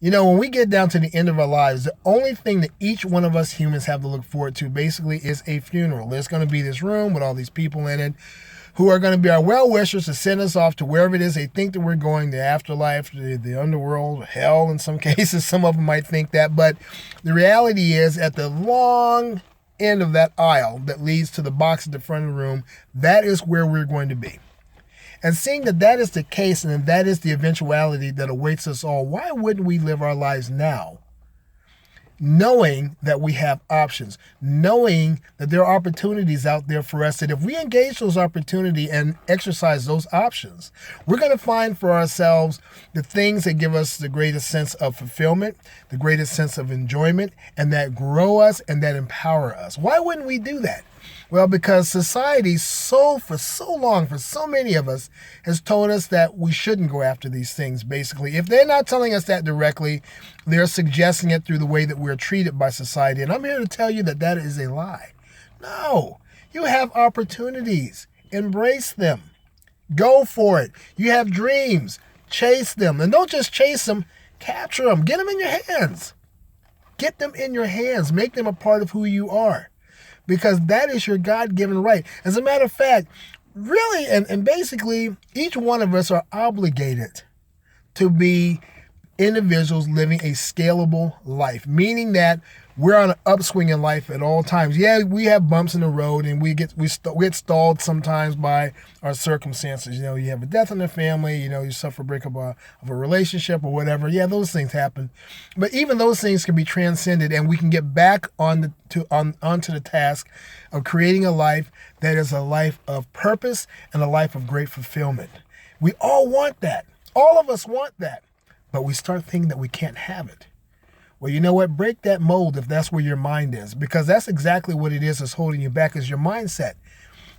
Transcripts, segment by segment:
When we get down to the end of our lives, the only thing that each one of us humans have to look forward to basically is a funeral. There's going to be this room with all these people in it who are going to be our well-wishers to send us off to wherever it is they think that we're going, the afterlife, the underworld, hell in some cases. Some of them might think that. But the reality is, at the long end of that aisle that leads to the box at the front of the room, that is where we're going to be. And seeing that that is the case and that is the eventuality that awaits us all, why wouldn't we live our lives now? Knowing that we have options, knowing that there are opportunities out there for us, that if we engage those opportunities and exercise those options, we're going to find for ourselves the things that give us the greatest sense of fulfillment, the greatest sense of enjoyment, and that grow us and that empower us. Why wouldn't we do that? Well, because society for so long, for so many of us, has told us that we shouldn't go after these things, basically. If they're not telling us that directly, they're suggesting it through the way that we're treated by society. And I'm here to tell you that that is a lie. No, you have opportunities. Embrace them. Go for it. You have dreams. Chase them. And don't just chase them, capture them. Get them in your hands. Get them in your hands. Make them a part of who you are. Because that is your God-given right. As a matter of fact, really, and basically, each one of us are obligated to be individuals living a scalable life, meaning that we're on an upswing in life at all times. Yeah, we have bumps in the road, and we get stalled sometimes by our circumstances. You have a death in the family. You suffer a breakup of a relationship or whatever. Yeah, those things happen, but even those things can be transcended, and we can get back onto the task of creating a life that is a life of purpose and a life of great fulfillment. We all want that. All of us want that, but we start thinking that we can't have it. Well, you know what? Break that mold if that's where your mind is, because that's exactly what it is that's holding you back, is your mindset.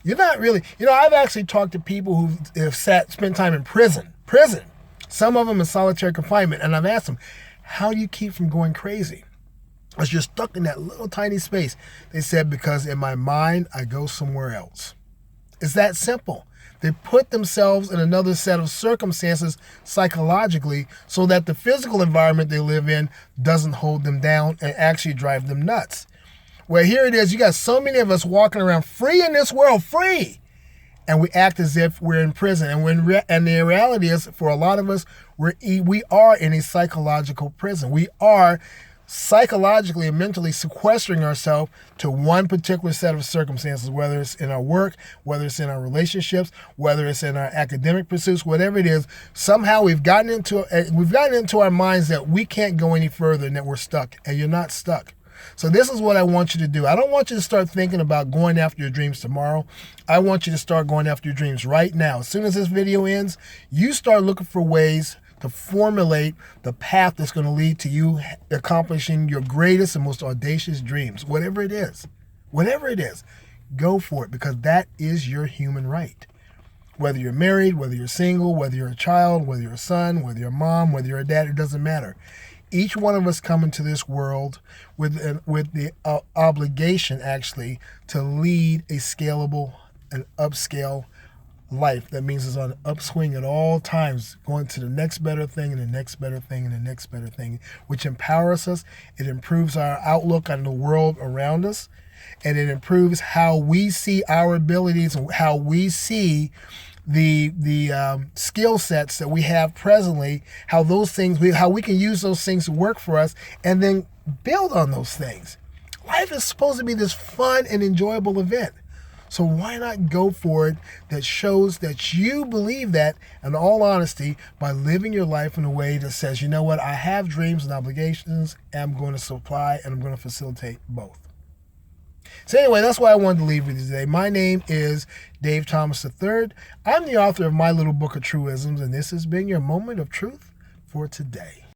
You're not really, I've actually talked to people who have spent time in prison, some of them in solitary confinement, and I've asked them, how do you keep from going crazy? Because you're stuck in that little tiny space. They said, because in my mind, I go somewhere else. It's that simple. They put themselves in another set of circumstances psychologically so that the physical environment they live in doesn't hold them down and actually drive them nuts. Well, here it is. You got so many of us walking around free in this world, free. And we act as if we're in prison. And the reality is, for a lot of us, we are in a psychological prison. We are psychologically and mentally sequestering ourselves to one particular set of circumstances, whether it's in our work, whether it's in our relationships, whether it's in our academic pursuits, whatever it is. Somehow we've gotten into our minds that we can't go any further and that we're stuck, and you're not stuck. So this is what I want you to do. I don't want you to start thinking about going after your dreams tomorrow. I want you to start going after your dreams right now. As soon as this video ends, you start looking for ways to formulate the path that's going to lead to you accomplishing your greatest and most audacious dreams. Whatever it is, go for it, because that is your human right. Whether you're married, whether you're single, whether you're a child, whether you're a son, whether you're a mom, whether you're a dad, it doesn't matter. Each one of us come into this world with the obligation, actually, to lead a scalable and upscale life. That means it's on an upswing at all times, going to the next better thing and the next better thing and the next better thing, which empowers us. It improves our outlook on the world around us, and it improves how we see our abilities and how we see the skill sets that we have presently, how we can use those things to work for us and then build on those things. Life is supposed to be this fun and enjoyable event. So why not go for it? That shows that you believe that, in all honesty, by living your life in a way that says, you know what, I have dreams and obligations, and I'm going to supply and I'm going to facilitate both. So anyway, that's what I wanted to leave with you today. My name is Dave Thomas III. I'm the author of my little book of truisms, and this has been your moment of truth for today.